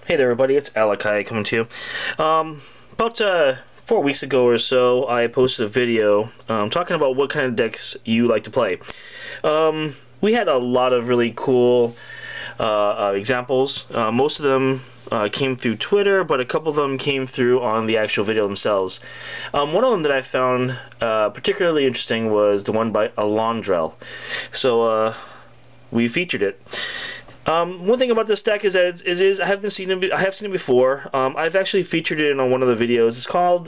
Hey there, everybody. It's Alakai coming to you. About 4 weeks ago or so, I posted a video talking about what kind of decks you like to play. We had a lot of really cool examples. Most of them came through Twitter, but a couple of them came through on the actual video themselves. One of them that I found particularly interesting was the one by Alondrel. So we featured it. One thing about this deck is that I have seen it before. I've actually featured it on one of the videos. It's called,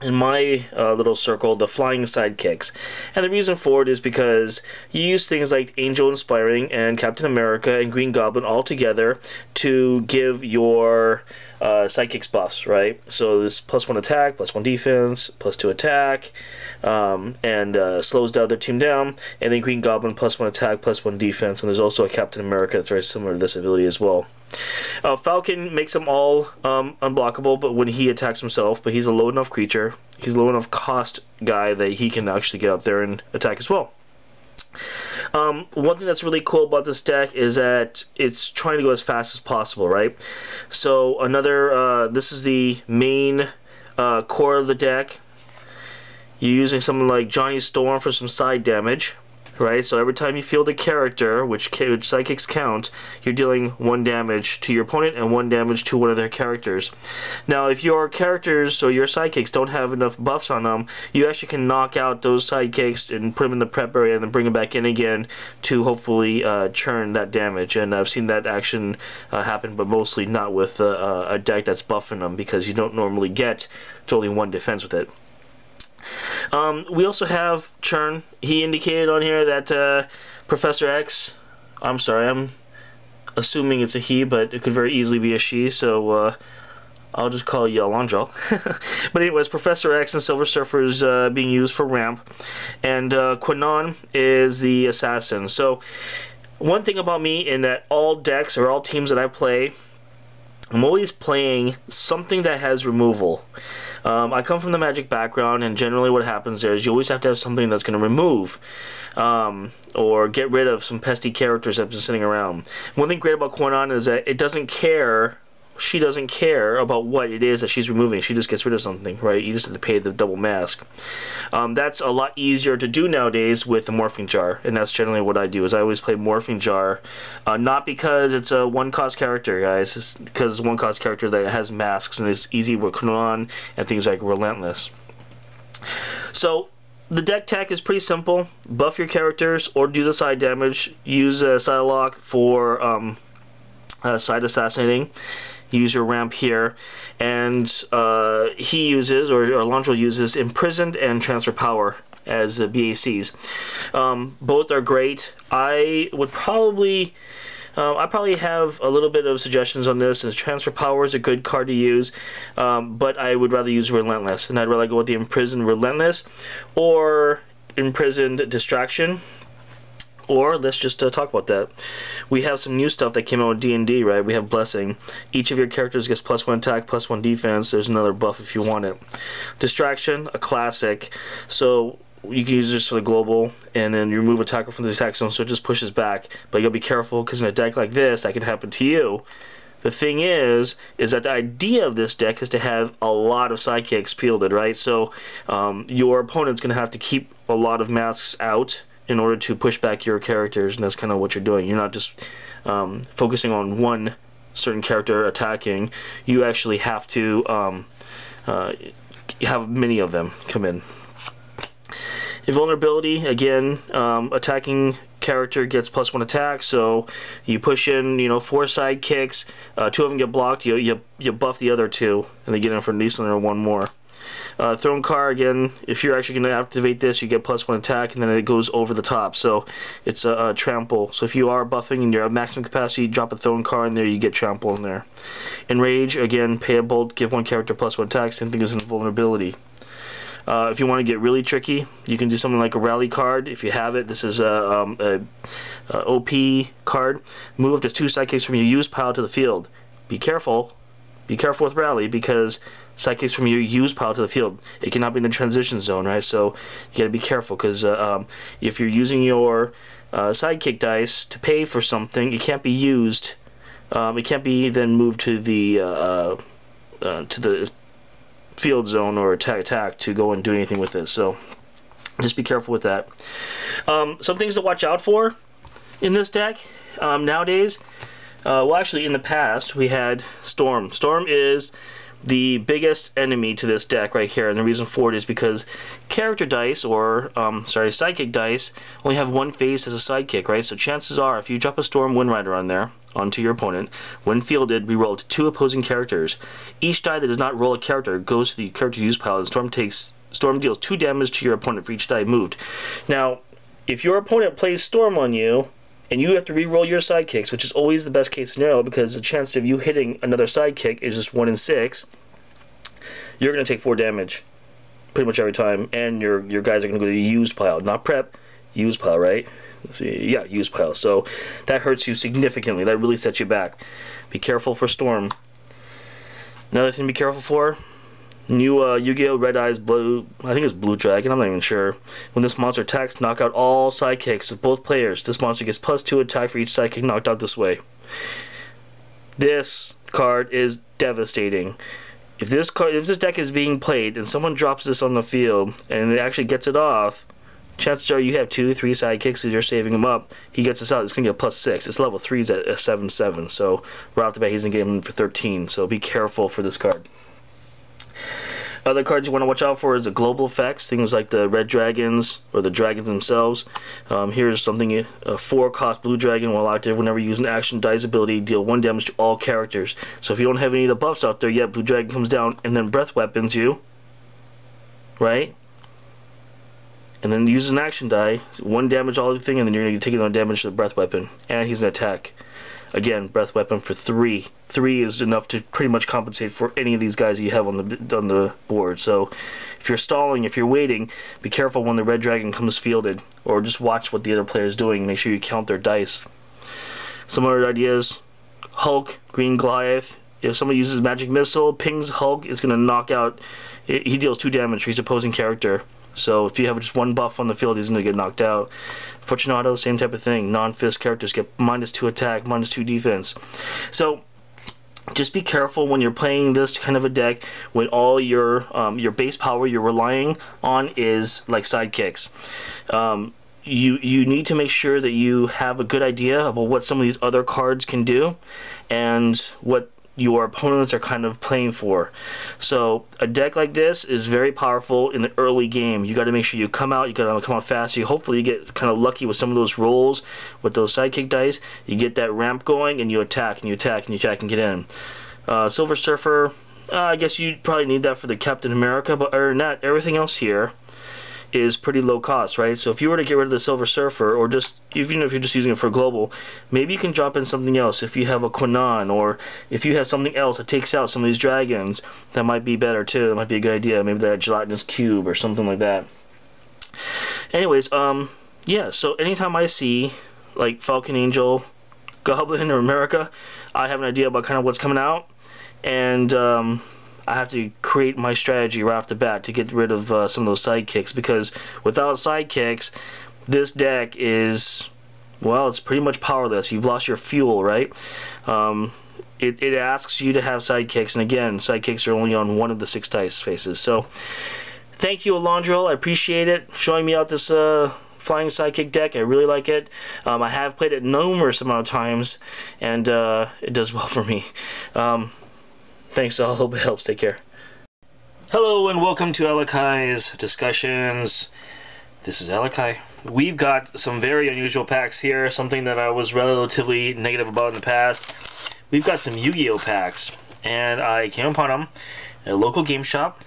in my little circle, the Flying Sidekicks. And the reason for it is because you use things like Angel Inspiring and Captain America and Green Goblin all together to give your sidekicks buffs, right? So this +1 attack, +1 defense, +2 attack, and slows the other team down. And then Green Goblin +1 attack, +1 defense, and there's also a Captain America that's very similar to this ability as well. Falcon makes them all unblockable, but when he attacks himself, but he's a low enough creature, he's a low enough cost guy that he can actually get out there and attack as well. One thing that's really cool about this deck is that it's trying to go as fast as possible, right? So this is the main core of the deck. You're using something like Johnny Storm for some side damage, right? So every time you field a character, which sidekicks count, you're dealing 1 damage to your opponent and 1 damage to one of their characters. Now, if your characters or your sidekicks don't have enough buffs on them, you actually can knock out those sidekicks and put them in the prep area and then bring them back in again to hopefully churn that damage. And I've seen that action happen, but mostly not with a deck that's buffing them, because you don't normally get to only 1 defense with it. We also have Churn. He indicated on here that Professor X, I'm sorry, I'm assuming it's a he, but it could very easily be a she, so I'll just call you Alondrel. But anyways, Professor X and Silver Surfer is being used for ramp, and Quinnon is the assassin. So one thing about me in that all decks or all teams that I play, I'm always playing something that has removal. I come from the Magic background, and generally what happens there is you always have to have something that's going to remove or get rid of some pesky characters that have been sitting around. One thing great about Quinnon is that she doesn't care about what it is that she's removing. She just gets rid of something, right? You just have to pay the double mask. That's a lot easier to do nowadays with the Morphing Jar, and that's generally what I do. Is I always play Morphing Jar, not because it's a 1-cost character, guys. It's because it's a 1-cost character that has masks, and it's easy with Quinnon and things like Relentless. So the deck tech is pretty simple. Buff your characters or do the side damage. Use Psylocke for side assassinating. Use your ramp here, and he uses, or Alondrel uses, Imprisoned and Transfer Power as BACs. Both are great. I probably have a little bit of suggestions on this, as Transfer Power is a good card to use, but I would rather use Relentless, and I'd rather go with the Imprisoned Relentless or Imprisoned Distraction. Or let's just talk about that. We have some new stuff that came out with D&D, right? We have Blessing. Each of your characters gets +1 attack, +1 defense. There's another buff if you want it. Distraction, a classic. So you can use this for the global, and then you remove attacker from the attack zone, so it just pushes back. But you gotta be careful, because in a deck like this, that can happen to you. The thing is that the idea of this deck is to have a lot of sidekicks fielded, right? So your opponent's gonna have to keep a lot of masks out in order to push back your characters, and that's kind of what you're doing. You're not just focusing on one certain character attacking. You actually have to have many of them come in. Invulnerability, again, attacking character gets +1 attack, so you push in, 4 sidekicks, 2 of them get blocked, you buff the other 2, and they get in for at least another 1 more. Throne card, again, if you're actually going to activate this, you get +1 attack, and then it goes over the top. So it's a trample. So if you are buffing and you're at maximum capacity, drop a Throne card in there, you get trample in there. Enrage, again, pay a bolt, give 1 character +1 attack, same thing as invulnerability. If you want to get really tricky, you can do something like a rally card. If you have it, this is a OP card. Move up to 2 sidekicks from your used pile to the field. Be careful. Be careful with rally, because sidekicks from your used pile to the field, it cannot be in the transition zone, right? So you got to be careful, because if you're using your sidekick dice to pay for something, it can't be used It can't be then moved to the field zone or attack to go and do anything with it. So just be careful with that. Some things to watch out for in this deck nowadays. Well, actually, in the past we had Storm. Storm is the biggest enemy to this deck right here, and the reason for it is because character dice, or sidekick dice, only have one face as a sidekick, right? So chances are, if you drop a Storm Wind Rider on there onto your opponent, when fielded, we roll to 2 opposing characters. Each die that does not roll a character goes to the character use pile, and Storm deals 2 damage to your opponent for each die moved. Now, if your opponent plays Storm on you, and you have to re-roll your sidekicks, which is always the best case scenario, because the chance of you hitting another sidekick is just 1 in 6, you're going to take 4 damage pretty much every time, and your guys are going to go to the used pile, not prep, used pile, right? Let's see, yeah, used pile. So that hurts you significantly. That really sets you back. Be careful for Storm. Another thing to be careful for, new Yu-Gi-Oh! Red Eyes Blue, I think it's Blue Dragon, I'm not even sure. When this monster attacks, knock out all sidekicks of both players. This monster gets +2 attack for each sidekick knocked out this way. This card is devastating. If this deck is being played and someone drops this on the field and it actually gets it off, chances are you have 2, 3 sidekicks as you're saving him up. He gets this out, it's going to get +6. It's level 3's at 7/7, so right off the bat he's going to get him for 13, so be careful for this card. Other cards you want to watch out for is the global effects, things like the red dragons or the dragons themselves. Here's something, a 4-cost blue dragon while active, whenever you use an action dice ability, deal 1 damage to all characters. So if you don't have any of the buffs out there yet, blue dragon comes down and then breath weapons you, right? And then use an action die, 1 damage all the thing, and then you're going to take another damage to the breath weapon. And he's an attack. Again, breath weapon for 3. 3 is enough to pretty much compensate for any of these guys you have on the board. So if you're stalling, if you're waiting, be careful when the red dragon comes fielded, or just watch what the other player is doing. Make sure you count their dice. Some other ideas: Hulk, Green Goliath. If somebody uses magic missile, pings Hulk, it's going to knock out. He deals 2 damage for each opposing character. So if you have just 1 buff on the field, he's going to get knocked out. Fortunato, same type of thing. Non-fist characters get -2 attack, -2 defense. So just be careful when you're playing this kind of a deck, when all your base power you're relying on is like sidekicks. You need to make sure that you have a good idea about what some of these other cards can do and what your opponents are kind of playing for. So a deck like this is very powerful in the early game. You got to make sure you come out. You got to come out fast. You hopefully you get kind of lucky with some of those rolls with those sidekick dice. You get that ramp going and you attack and you attack and you attack and get in. Silver Surfer, I guess you probably need that for the Captain America, but other than that, everything else here is pretty low cost, right? So if you were to get rid of the Silver Surfer, or just even if you're just using it for global, maybe you can drop in something else. If you have a Quinnan, or if you have something else that takes out some of these dragons, that might be better too. That might be a good idea. Maybe that gelatinous cube or something like that. Anyways, yeah. So anytime I see like Falcon Angel, Goblin, or America, I have an idea about kind of what's coming out, and I have to create my strategy right off the bat to get rid of some of those sidekicks, because without sidekicks, this deck is, well, it's pretty much powerless. You've lost your fuel, right? It asks you to have sidekicks, and again, sidekicks are only on 1 of the 6 dice faces. So thank you, Alondro. I appreciate it, showing me out this flying sidekick deck. I really like it. I have played it numerous amount of times, and it does well for me. Thanks all. Hope it helps. Take care. Hello and welcome to Alakai's Discussions. This is Alakai. We've got some very unusual packs here, something that I was relatively negative about in the past. We've got some Yu-Gi-Oh packs, and I came upon them at a local game shop.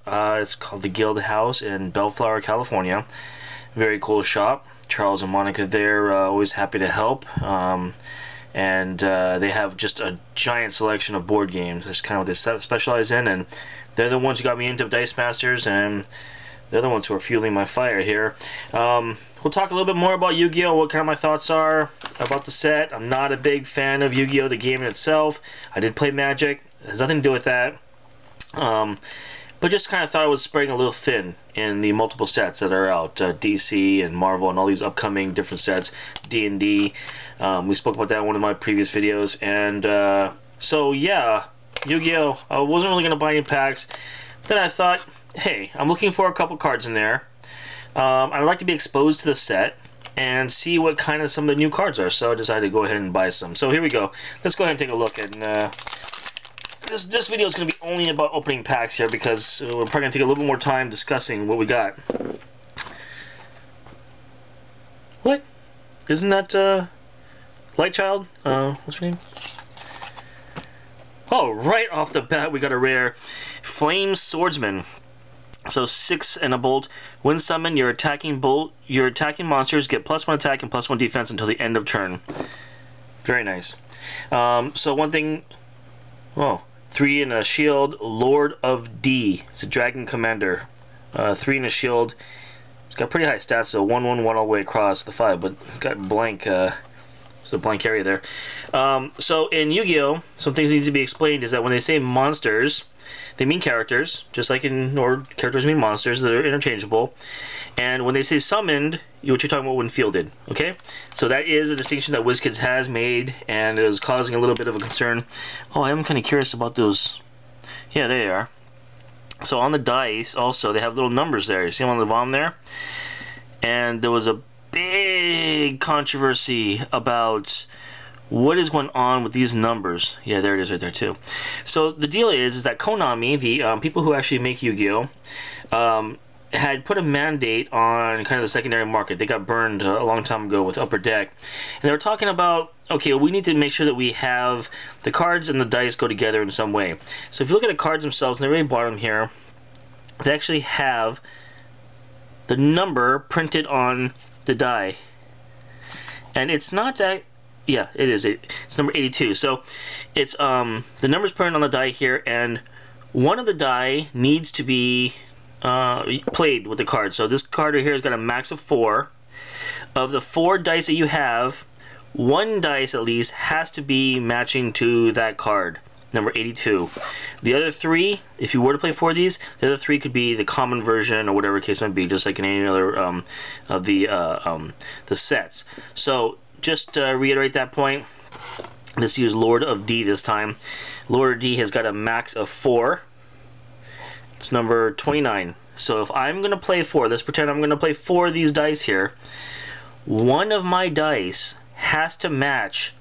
It's called the Guild House in Bellflower, California. Very cool shop. Charles and Monica there, always happy to help. And they have just a giant selection of board games. That's kind of what they specialize in, and they're the ones who got me into Dice Masters, and they're the ones who are fueling my fire here. We'll talk a little bit more about Yu-Gi-Oh!, what kind of my thoughts are about the set. I'm not a big fan of Yu-Gi-Oh!, the game in itself. I did play Magic. It has nothing to do with that. but just kind of thought it was spreading a little thin in the multiple sets that are out, DC and Marvel and all these upcoming different sets, D&D. We spoke about that in one of my previous videos, and so yeah, Yu-Gi-Oh! I wasn't really going to buy any packs. Then I thought, hey, I'm looking for a couple cards in there. I'd like to be exposed to the set and see what kind of some of the new cards are, so I decided to go ahead and buy some. So here we go. Let's go ahead and take a look. And this video is going to be only about opening packs here, because we're probably going to take a little bit more time discussing what we got. What? Isn't that Light Child? What's her name? Oh, right off the bat we got a rare Flame Swordsman. So 6 and a bolt. When summoned, your attacking monsters get +1 attack and +1 defense until the end of turn. Very nice. So one thing, 3 in a shield, Lord of D. It's a dragon commander. 3 in a shield. It's got pretty high stats, so 1/1/1 all the way across the 5, but it's got blank. There's a blank area there. So in Yu-Gi-Oh, some things that need to be explained is that when they say monsters, they mean characters, just like in Nord, characters mean monsters. They're interchangeable. And when they say summoned, what you're talking about when fielded, okay? So that is a distinction that WizKids has made, and it is causing a little bit of a concern. Oh, I am kind of curious about those. Yeah, there they are. So on the dice, also, they have little numbers there. You see them on the bottom there? And there was a big controversy about what is going on with these numbers. Yeah, there it is right there too. So the deal is that Konami, the people who actually make Yu-Gi-Oh, had put a mandate on kind of the secondary market. They got burned a long time ago with Upper Deck, and they were talking about, okay, we need to make sure that we have the cards and the dice go together in some way. So if you look at the cards themselves, in the very bottom here, they actually have the number printed on the die, and it's not that. Yeah, it is. It's number 82. So it's the numbers printed on the die here, and one of the die needs to be played with the card. So this card right here has got a max of 4. Of the 4 dice that you have, 1 dice at least has to be matching to that card, number 82. The other 3, if you were to play 4 of these, the other 3 could be the common version or whatever case might be, just like in any other of the sets. So just reiterate that point. Let's use Lord of D this time. Lord of D has got a max of 4. It's number 29. So if I'm going to play 4, let's pretend I'm going to play 4 of these dice here. One of my dice has to match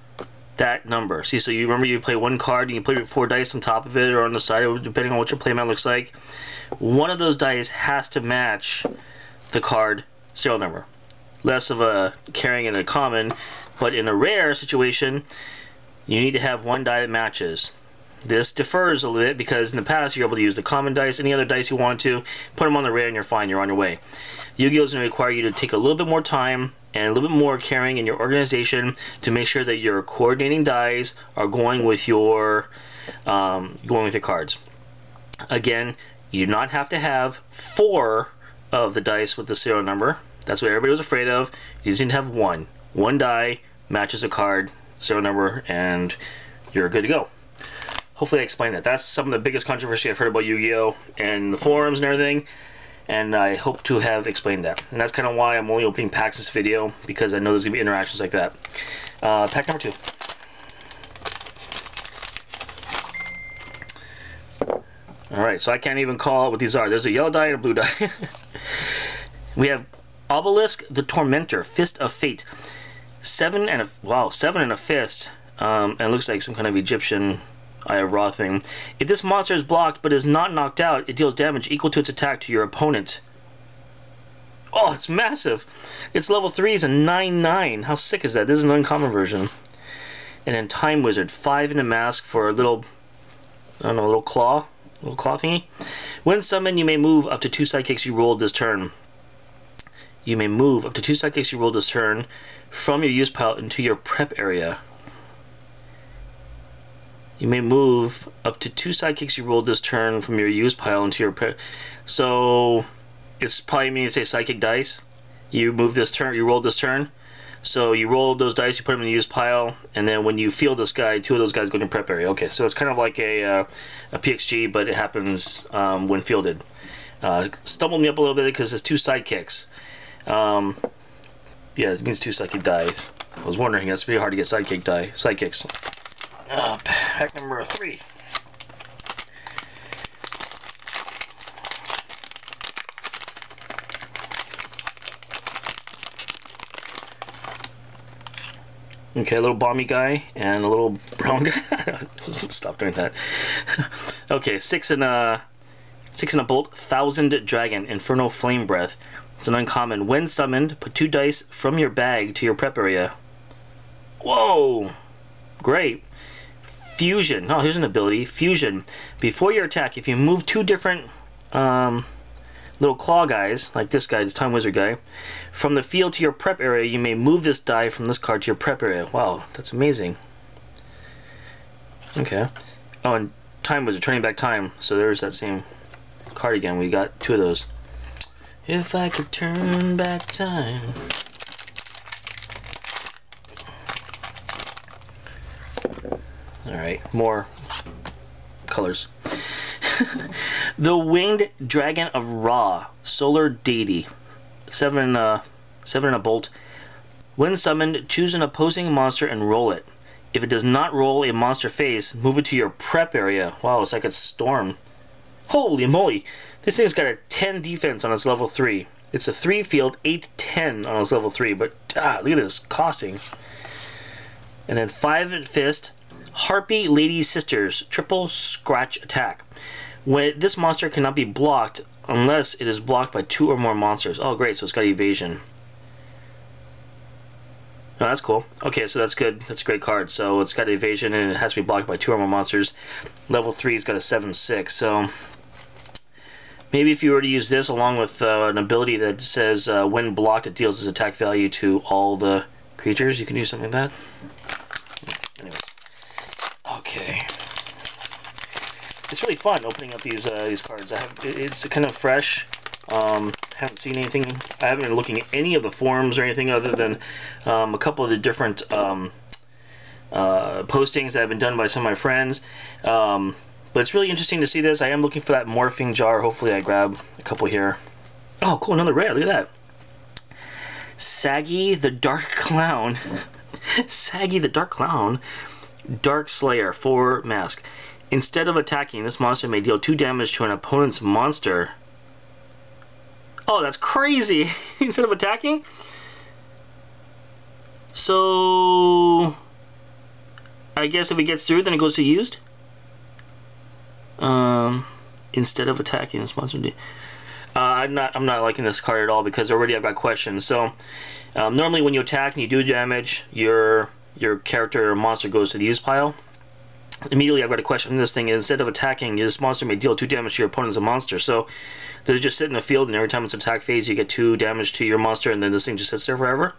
that number. See, so you remember you play 1 card and you play 4 dice on top of it or on the side, depending on what your playmat looks like. One of those dice has to match the card serial number. Less of a carrying in a common, but in a rare situation, you need to have 1 die that matches. This differs a little bit because in the past you're able to use the common dice, any other dice you want to, put them on the rare and you're fine, you're on your way. Yu-Gi-Oh! Is going to require you to take a little bit more time and a little bit more caring in your organization to make sure that your coordinating dies are going with your cards. Again, you do not have to have 4 of the dice with the serial number. That's what everybody was afraid of. You just need to have 1. 1 die matches a card, serial number, and you're good to go. Hopefully I explained that. That's some of the biggest controversy I've heard about Yu-Gi-Oh! And the forums and everything, and I hope to have explained that. And that's kind of why I'm only opening packs this video, because I know there's going to be interactions like that. Pack number 2. Alright, so I can't even call out what these are. There's a yellow die and a blue die. We have Obelisk the Tormentor, Fist of Fate. 7 and a fist. And it looks like some kind of Egyptian Raw thing. If this monster is blocked but is not knocked out, it deals damage equal to its attack to your opponent. Oh, it's massive. It's level 3, it's a 9/9. How sick is that? This is an uncommon version. And then Time Wizard, 5 in a mask for a little, I don't know, a little claw thingy. When summoned, you may move up to 2 sidekicks you rolled this turn. You may move up to 2 sidekicks you rolled this turn from your use pile into your prep area. You may move up to 2 sidekicks you rolled this turn from your use pile into your prep. So it's probably mean to say sidekick dice. You move this turn, you rolled this turn. So you roll those dice, you put them in the use pile, and then when you field this guy, 2 of those guys go in your prep area. Okay, so it's kind of like a PXG, but it happens when fielded. Stumbled me up a little bit because it's 2 sidekicks. Yeah, it means 2 sidekick dice. I was wondering, that's pretty hard to get sidekicks. Pack number 3. Okay, a little bomby guy and a little brown guy. Stop doing that. Okay, 6 and a bolt, 1000 dragon, inferno flame breath. It's an uncommon. When summoned, put 2 dice from your bag to your prep area. Whoa, great. Fusion. Oh, here's an ability. Fusion. Before your attack, if you move 2 different little claw guys, like this guy, this time wizard guy, from the field to your prep area, you may move this die from this card to your prep area. Wow, that's amazing. Okay. Oh, and time wizard, turning back time. So there's that same card again. We got 2 of those. If I could turn back time. Alright, more colors. The Winged Dragon of Ra, Solar Deity. 7 and a bolt. When summoned, choose an opposing monster and roll it. If it does not roll a monster face, move it to your prep area. Wow, it's like a storm. Holy moly! This thing's got a 10 defense on its level 3. It's a 3 field, 8-10 on its level 3, but look at this costing. And then 5 fist, Harpy Lady Sisters, triple scratch attack. When this monster cannot be blocked unless it is blocked by 2 or more monsters. Oh great, so it's got evasion. Oh, that's cool. Okay, so that's good. That's a great card. So it's got evasion and it has to be blocked by 2 or more monsters. Level 3's got a 7/6. So maybe if you were to use this along with an ability that says when blocked it deals its attack value to all the creatures, you can do something like that. Anyways. Okay. It's really fun opening up these cards. It's kind of fresh. Haven't seen anything. I haven't been looking at any of the forums or anything other than a couple of the different postings that have been done by some of my friends. But it's really interesting to see this. I am looking for that morphing jar. Hopefully I grab a couple here. Oh, cool, another rare. Look at that. Saggy the Dark Clown. Saggy the Dark Clown. Dark Slayer, 4 mask. Instead of attacking, this monster may deal 2 damage to an opponent's monster. Oh, that's crazy! Instead of attacking? So I guess if it gets through, then it goes to used? Instead of attacking, this monster... I'm not liking this card at all because already I've got questions. So normally when you attack and you do damage, your character or monster goes to the use pile. Immediately I've got a question on this thing. Instead of attacking, this monster may deal 2 damage to your opponent's monster. So does it just sit in the field and every time it's attack phase you get 2 damage to your monster and then this thing just sits there forever?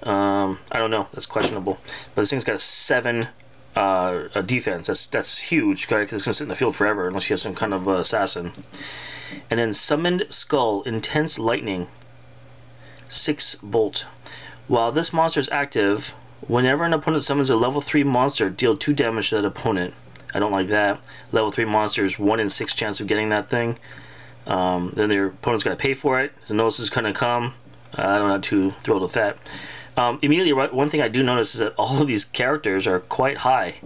I don't know. That's questionable. But this thing's got a 7 defense. That's huge, because it's going to sit in the field forever unless you have some kind of assassin. And then Summoned Skull, Intense Lightning, 6 bolt. While this monster is active, whenever an opponent summons a level 3 monster, deal 2 damage to that opponent. I don't like that. Level 3 monsters, 1 in 6 chance of getting that thing. Then their opponent's got to pay for it. So notice is going to come. I'm not too thrilled with that. Immediately, one thing I do notice is that all of these characters are quite high.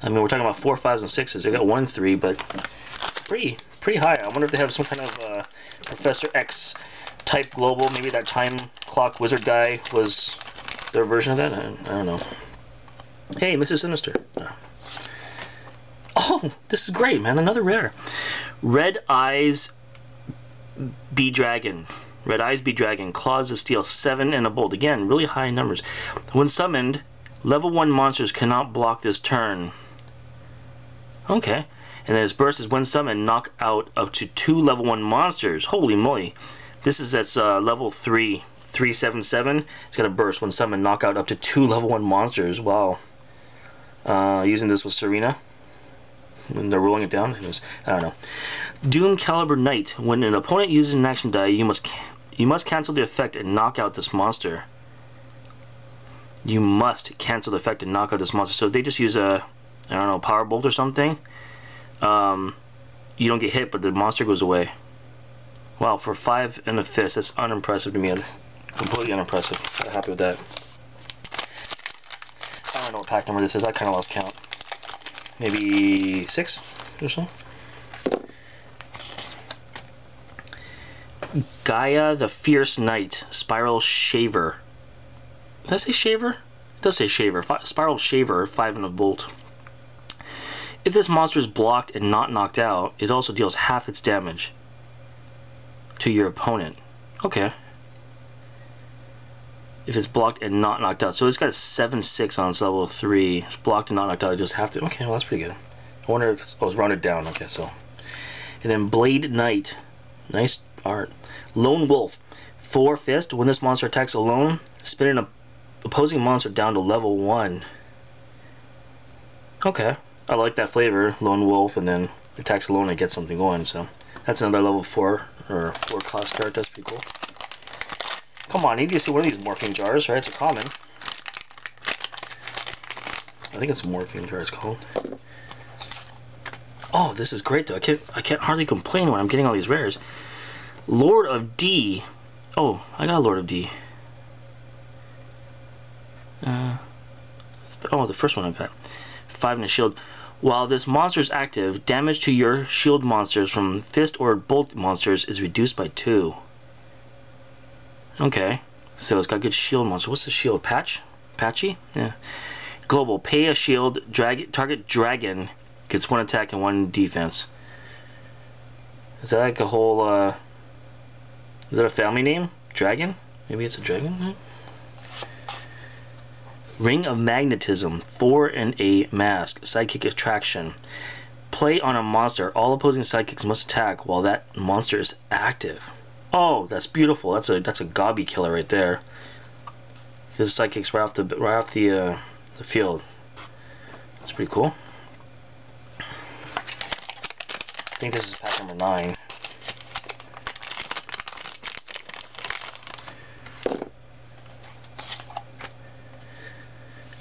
I mean, we're talking about 4, 5s, and 6s. They got 1, 3, but pretty high. I wonder if they have some kind of Professor X type global. Maybe that time clock wizard guy was their version of that. I don't know. Hey, Mrs. Sinister. Oh, this is great, man. Another rare. Red Eyes Bee Dragon. Red Eyes Bee Dragon. Claws of Steel. 7 and a bolt. Again, really high numbers. When summoned, level 1 monsters cannot block this turn. Okay. And then its burst is when summoned, knock out up to 2 level 1 monsters. Holy moly. This is at level 3. 377. It's got a burst when summoned, knock out up to 2 level 1 monsters. Wow. Using this with Serena when they're rolling it down. It was, I don't know. Doom Caliber Knight. When an opponent uses an action die, you must cancel the effect and knock out this monster. you must cancel the effect and knock out this monster. So if they just use a, I don't know, power bolt or something, you don't get hit, but the monster goes away. Wow, for 5 and a fist, that's unimpressive to me. Completely unimpressive. I'm happy with that. I don't know what pack number this is. I kind of lost count. Maybe 6 or so. Gaia the Fierce Knight, Spiral Shaver. Did I say Shaver? It does say Shaver. Spiral Shaver, 5 and a bolt. If this monster is blocked and not knocked out, it also deals half its damage to your opponent. Okay. If it's blocked and not knocked out. So it's got a 7/6 on its level 3. It's blocked and not knocked out. It just have to. Okay, well that's pretty good. I wonder if it's, oh, it's rounded down. Okay, so. And then Blade Knight. Nice art. Lone Wolf. 4 fist. When this monster attacks alone, spin an opposing monster down to level 1. Okay. I like that flavor. Lone Wolf, and then attacks alone and gets something going. So that's another level 4 or 4 cost card. That's pretty cool. Come on, I need to see one of these morphine jars, right? It's a common. I think it's a morphine jar it's called. Oh, this is great though. I can't hardly complain when I'm getting all these rares. Lord of D. Oh, I got a Lord of D. Oh, the first one I got. 5 and a shield. While this monster is active, damage to your shield monsters from fist or bolt monsters is reduced by 2. Okay, so it's got good shield monster. What's the shield? Patchy? Yeah. Global. Pay a shield. Target dragon gets 1 attack and 1 defense. Is that like a whole? Is that a family name? Dragon? Maybe it's a dragon. Ring of Magnetism. 4 and a mask. Sidekick attraction. Play on a monster. All opposing sidekicks must attack while that monster is active. Oh, that's beautiful. That's a gobby killer right there. This sidekicks right off the field. That's pretty cool. I think this is pack number 9.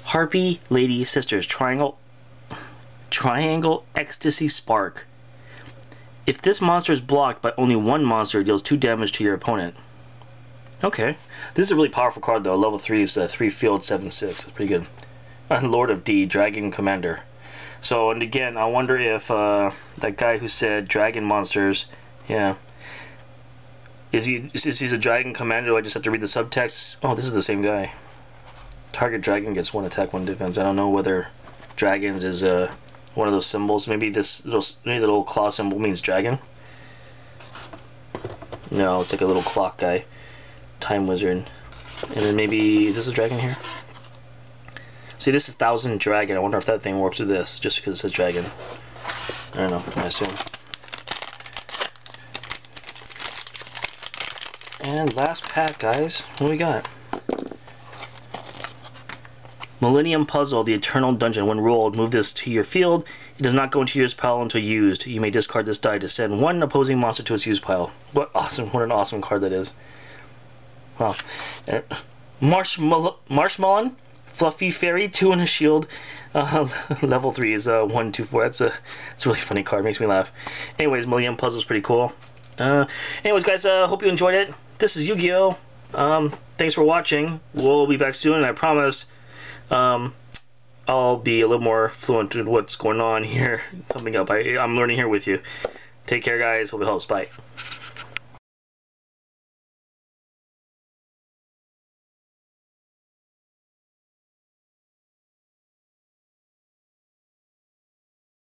Harpy Lady Sisters Triangle Ecstasy Spark. If this monster is blocked by only 1 monster, it deals 2 damage to your opponent. Okay. This is a really powerful card though. Level 3 is 3 field, 7/6. That's pretty good. Lord of D, Dragon Commander. So, and again, I wonder if that guy who said dragon monsters, yeah. Is he a dragon commander? Do I just have to read the subtext? Oh, this is the same guy. Target dragon gets 1 attack, 1 defense. I don't know whether dragons is one of those symbols. Maybe the little claw symbol means dragon. No, it's like a little clock guy. Time wizard. And then maybe, is this a dragon here? See, this is 1000 dragon. I wonder if that thing works with this, just because it says dragon. I don't know, I assume. And last pack, guys. What do we got? Millennium Puzzle, the Eternal Dungeon. When rolled, move this to your field. It does not go into your pile until used. You may discard this die to send 1 opposing monster to its used pile. What an awesome card that is. Wow. Marshmallow, Fluffy Fairy, 2 and a shield. Level 3 is 1, 2, 4. It's a really funny card. Makes me laugh. Anyways, Millennium Puzzle is pretty cool. Anyways, guys, hope you enjoyed it. This is Yu-Gi-Oh! Thanks for watching. We'll be back soon, and I promise I'll be a little more fluent in what's going on here coming up. I'm learning here with you. Take care, guys. Hope it helps. Bye.